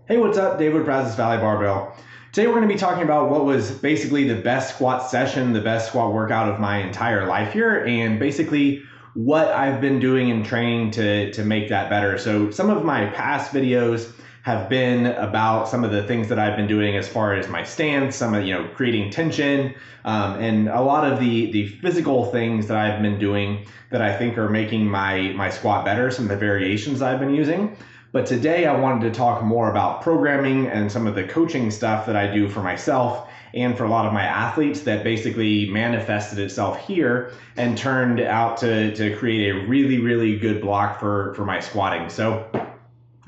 Hey, what's up? David, Brazos Valley Barbell. Today we're going to be talking about what was basically the best squat session, the best squat workout of my entire life here, and basically what I've been doing in training to make that better. So some of my past videos have been about some of the things that I've been doing as far as my stance, some of, creating tension, and a lot of the physical things that I've been doing that I think are making my squat better, some of the variations I've been using. But today I wanted to talk more about programming and some of the coaching stuff that I do for myself and for a lot of my athletes that basically manifested itself here and turned out to create a really, really good block for my squatting. So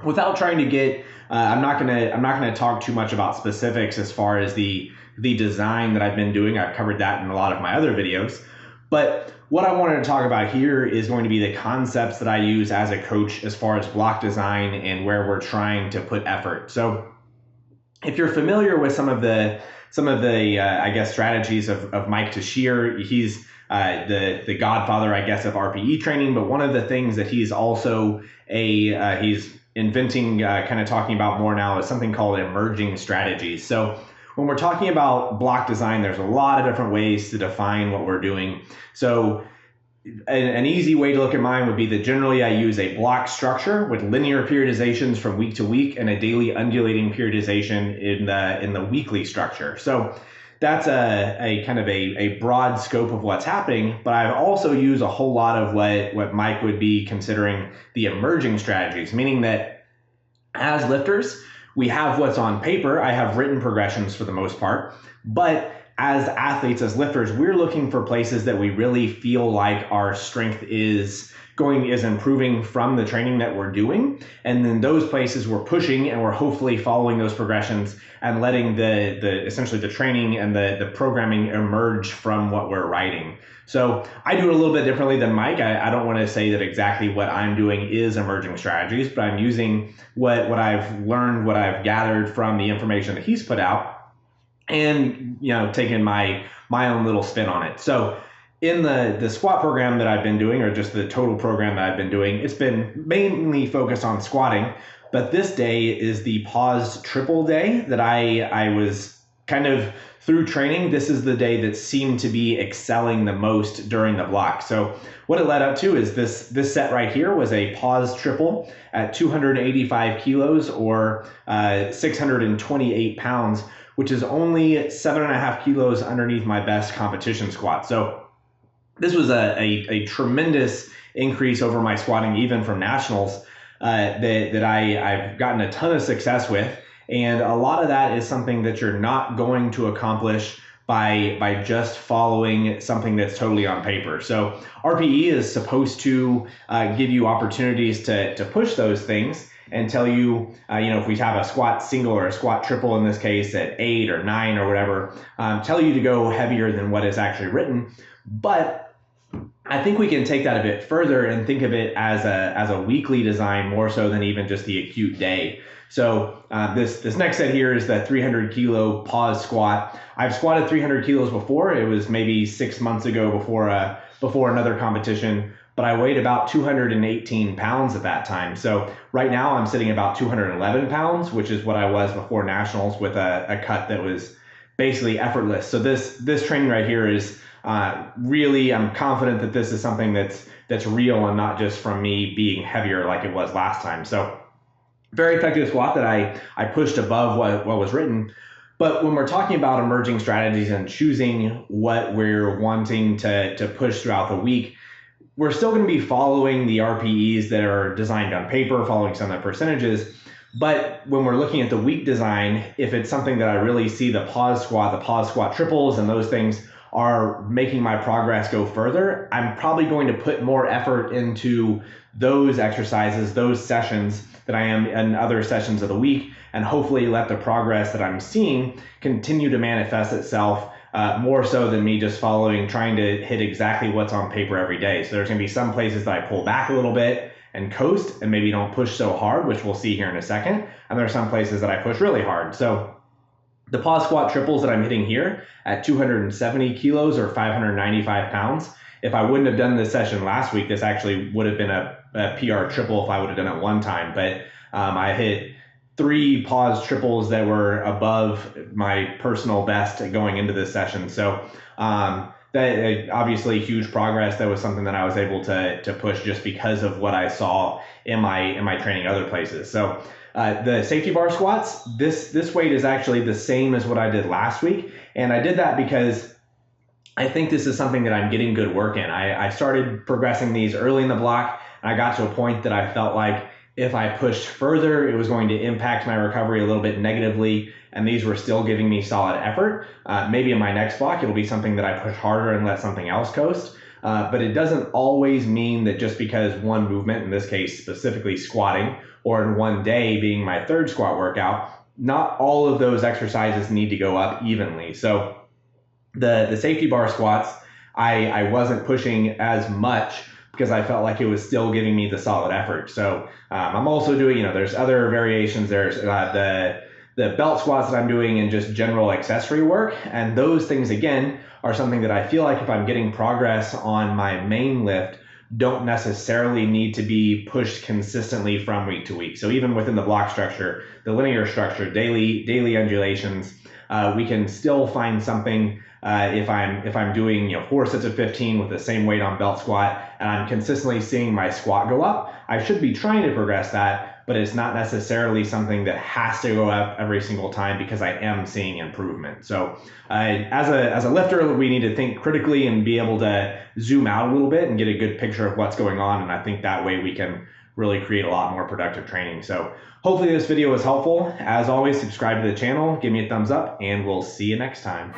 without trying to get, I'm not gonna talk too much about specifics as far as the design that I've been doing. I've covered that in a lot of my other videos. But what I wanted to talk about here is going to be the concepts that I use as a coach as far as block design and where we're trying to put effort. So if you're familiar with some of the I guess strategies of Mike Tashir, he's the godfather, I guess, of RPE training. But one of the things that he's also he's inventing, kind of talking about more now, is something called emerging strategies. So when we're talking about block design, there's a lot of different ways to define what we're doing. So an easy way to look at mine would be that generally I use a block structure with linear periodizations from week to week and a daily undulating periodization in the weekly structure. So that's a kind of a broad scope of what's happening, but I also use a whole lot of what Mike would be considering the emerging strategies, meaning that as lifters, we have what's on paper. I have written progressions for the most part, but as athletes, as lifters, we're looking for places that we really feel like our strength is improving from the training that we're doing. And then those places we're pushing and we're hopefully following those progressions and letting the essentially the training and the programming emerge from what we're writing. So I do it a little bit differently than Mike. I don't want to say that exactly what I'm doing is emerging strategies, but I'm using what I've learned, what I've gathered from the information that he's put out, and taking my own little spin on it. So in the squat program that I've been doing, or just the total program that I've been doing, it's been mainly focused on squatting. But this day is the pause triple day that I was kind of through training. This is the day that seemed to be excelling the most during the block. So what it led up to is this set right here was a pause triple at 285 kilos or 628 pounds, which is only 7.5 kilos underneath my best competition squat. So this was a tremendous increase over my squatting, even from nationals, that I've gotten a ton of success with. And a lot of that is something that you're not going to accomplish by just following something that's totally on paper. So RPE is supposed to give you opportunities to push those things and tell you, if we have a squat single or a squat triple in this case at 8 or 9 or whatever, tell you to go heavier than what is actually written. But I think we can take that a bit further and think of it as a weekly design more so than even just the acute day. So this next set here is the 300 kilo pause squat. I've squatted 300 kilos before. It was maybe 6 months ago before another competition, but I weighed about 218 pounds at that time. So right now I'm sitting about 211 pounds, which is what I was before nationals, with a cut that was basically effortless. So this training right here is really, I'm confident that this is something that's real and not just from me being heavier like it was last time. So very effective squat that I pushed above what was written. But when we're talking about emerging strategies and choosing what we're wanting to push throughout the week, we're still going to be following the RPEs that are designed on paper, following some of the percentages. But when we're looking at the week design, if it's something that I really see the pause squat triples and those things are making my progress go further, I'm probably going to put more effort into those exercises, those sessions, that I am in other sessions of the week, and hopefully let the progress that I'm seeing continue to manifest itself more so than me just trying to hit exactly what's on paper every day. So there's going to be some places that I pull back a little bit and coast and maybe don't push so hard, which we'll see here in a second. And there are some places that I push really hard. So the pause squat triples that I'm hitting here at 270 kilos or 595 pounds, if I wouldn't have done this session last week, this actually would have been a PR triple if I would have done it one time. But I hit 3 pause triples that were above my personal best going into this session. So that obviously huge progress. That was something that I was able to push just because of what I saw in my training other places. So the safety bar squats, this weight is actually the same as what I did last week. And I did that because I think this is something that I'm getting good work in. I started progressing these early in the block, and I got to a point that I felt like if I pushed further, it was going to impact my recovery a little bit negatively, and these were still giving me solid effort. Maybe in my next block, it'll be something that I push harder and let something else coast. But it doesn't always mean that just because one movement, in this case specifically squatting, or in one day being my third squat workout, not all of those exercises need to go up evenly. So the safety bar squats, I wasn't pushing as much because I felt like it was still giving me the solid effort. So I'm also doing, there's other variations. There's the belt squats that I'm doing and just general accessory work. And those things, again, are something that I feel like if I'm getting progress on my main lift, don't necessarily need to be pushed consistently from week to week. So even within the block structure, the linear structure, daily undulations, we can still find something. If I'm doing 4 sets of 15 with the same weight on belt squat and I'm consistently seeing my squat go up, I should be trying to progress that, but it's not necessarily something that has to go up every single time because I am seeing improvement. So as a lifter, we need to think critically and be able to zoom out a little bit and get a good picture of what's going on. And I think that way we can really create a lot more productive training. So hopefully this video was helpful. As always, subscribe to the channel, give me a thumbs up, and we'll see you next time.